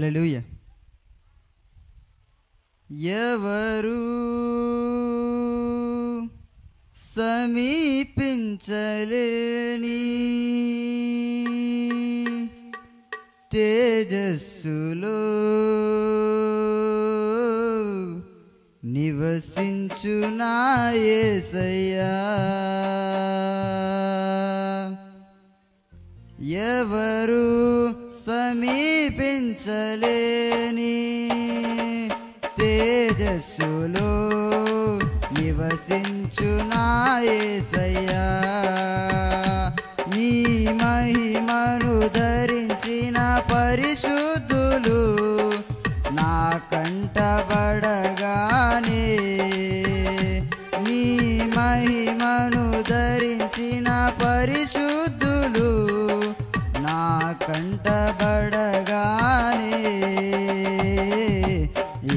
హల్లెలూయా. ఎవరు సమీపించలేని తేజస్సులో నివసించు నా యేసయ్యా. ఎవరు సమీపించలేని తేజస్సులో నివసించు నా యేసయ్యా. నీ మహిమను ధరించిన పరిశుద్ధులు నా కంటబడగానే, నీ మహిమను ధరించిన పరిశుద్ధులు నా కంటబడగానే,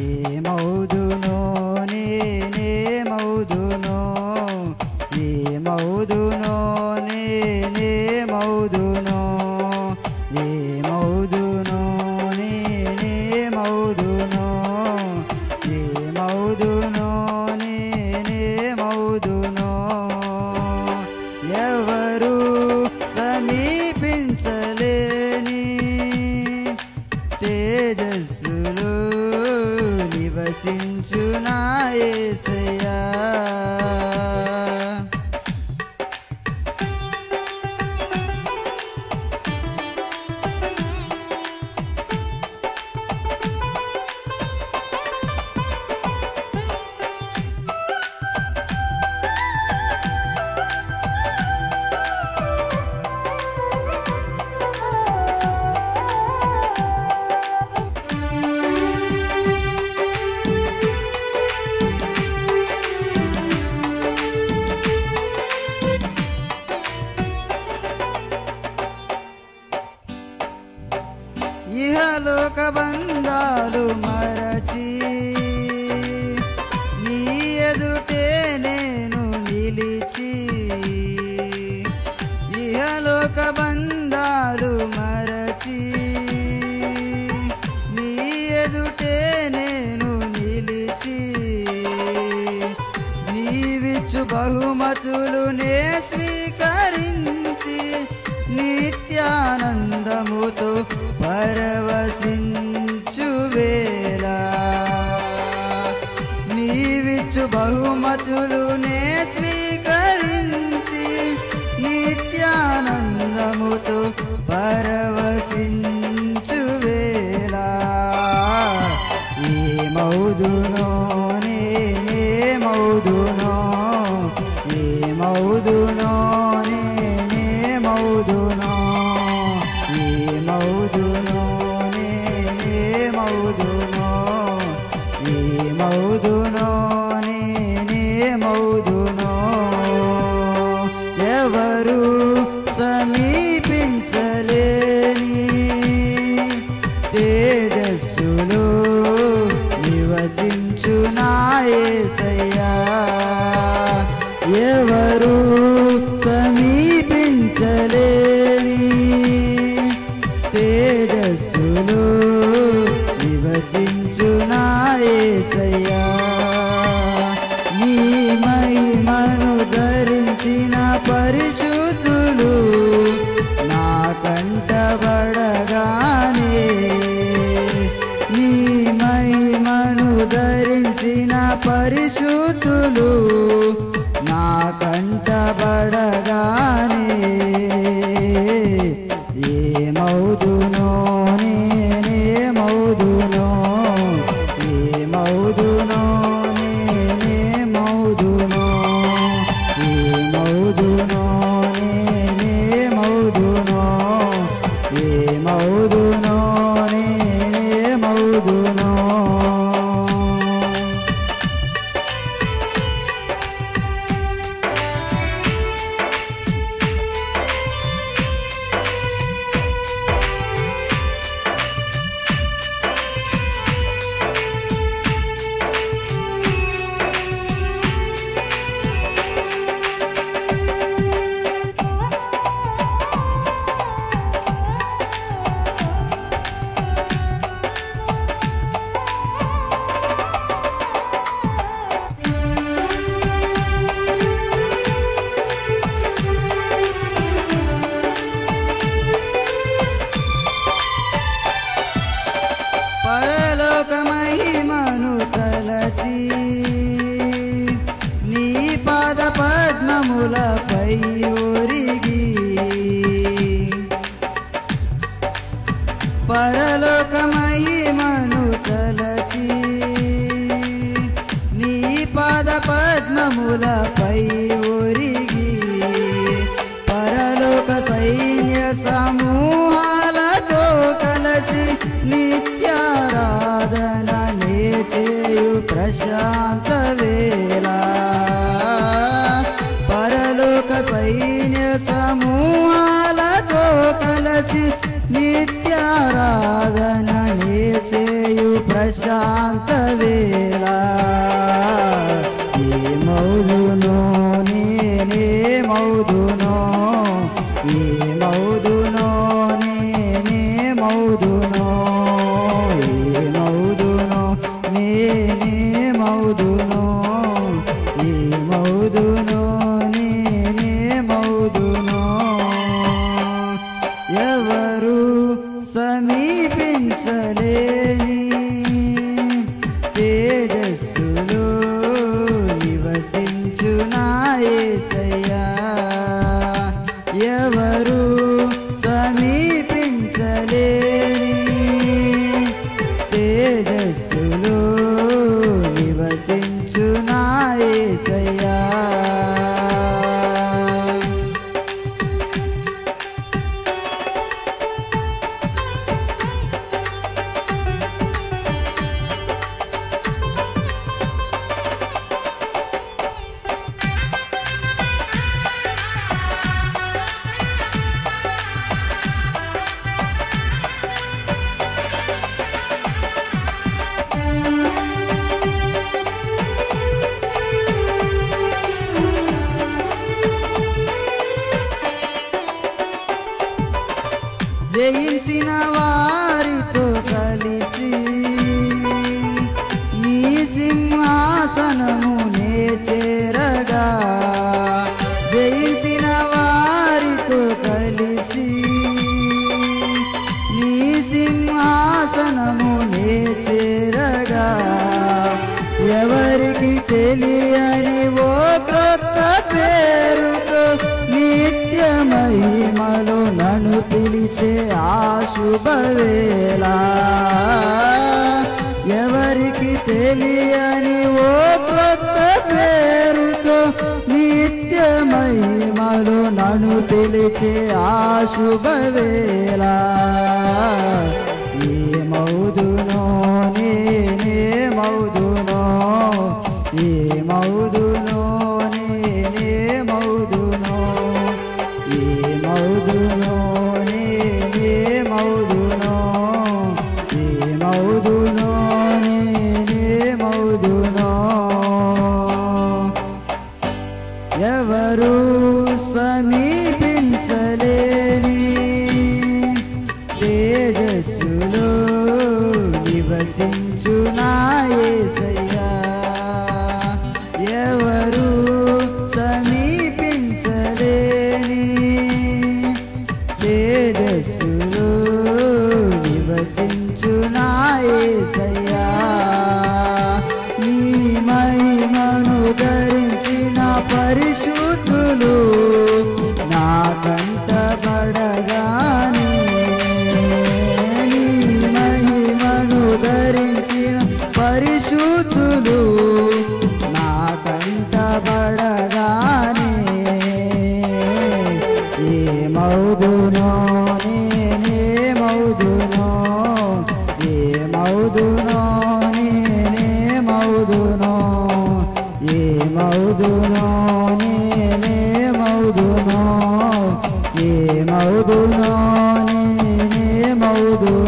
ఏమౌదునో నేనేమౌదునో, ఏమౌదునో నేనేమౌదునో, ఏమౌదునో నేనేమౌదునో, ఏమౌదునో నేనేమౌదునో. ఎవరు సమీపించలేని తేజస్సులో నివసించు నా యేసయ్యా. ఇహలోక బంధాలు మరచి నీ ఎదుటే నేను నిలిచి, ఇహలోక బంధాలు మరచి నీ ఎదుటే నేను నిలిచి, నీవిచ్చు బహుమతులు నే స్వీకరించి నిత్యానందముతో పరవశించు వేళ, నీవిచ్చు బహుమతులు నే స్వీకరించి నిత్యానందముతో పరవశించు వేళ, ఏమౌదునో నేనేమౌదునో, ఏమౌదునో నేనేమౌదునో, ఏమౌదునో నేనేమౌదునో, ఏమౌదునో నేనేమౌదునో. ఎవరు సమీపించలేని తేజస్సులో నివసించు నా యేసయ్యా. ఎవరు సమీపించలేని తేజస్సులో నివసించు నా యేసయ్యా. నీ మహిమను ధరించిన పరిశుద్ధులు నా కంటబడగానే, నీ మహిమను ధరించిన పరిశుద్ధులు నా కంటబడగానే, ఏమౌదునో నేనేమౌదునో, ఏమౌదునో నేనేమౌదునో, ఏమౌదునో నేనేమౌదునో, ఏమౌదునో నేనేమౌదునో. పరలోక మహిమను తలచి నీ పాద పద్మములపై ఒరిగి పరలోక మహిమను తలచి నీ పాద పద్మములపై ఒరిగి పరలోక సైన్య సమూహాలతో కలసి నిత్యారాధన నేచేయు ప్రశాంత వేళ పరలోక సైన్య సమూహాలతో కలసి నిత్యారాధన నేచేయు ప్రశాంత వేళ ఏమౌదునో నేనేమౌదునో ఏమౌదునో నేనేమౌదునో ఏమౌదునో నేనేమౌదునో ఏమౌదునో నేనేమౌదునో ఎవరు సమీపించలేని తేజస్సులో నివసించు నా యేసయ్యా ఎవరు సమీపించలేని తేజస్సులో నివసించు నా యేసయ్యా జయించిన వారితో కలిసి నీ సింహాసనమునే చేరగా జయించిన వారితో కలిసి నీ సింహాసనమునే చేరగా ఎవరికి తెలియని ఓ క్రొత్త పేరుతో నిత్య మహిమలో నన్ను పిలిచే ఆ శుభవేళ ఎవరికి తెలియని ఓ క్రొత్త పేరుతో నిత్య మహిమలో నన్ను పిలిచే ఆ శుభవేళ ఏమౌదునో నేనేమౌదునో ఏమౌదునో నేనేమౌదునో ఏమౌదునో నేనేమౌదునో ఏమౌదునో నేనేమౌదునో ఎవరు సమీపించలేని తేజస్సులో నివసించు నా యేసయ్యా ఎవరు సమీపించలేని తేజస్సులో నివసించు నా యేసయ్యా నీ మహిమను ధరించిన పరిశుద్ధులు నా కంట పడగానే నీ మహిమను ధరించిన పరిశుద్ధులు నా కంట పడగానే ఏమౌదునో నేనేమౌదునో ఏమౌదునో నేనేమౌదునో ఏమౌదునో నేనేమౌదునో ఏమౌదునో నేనేమౌదునో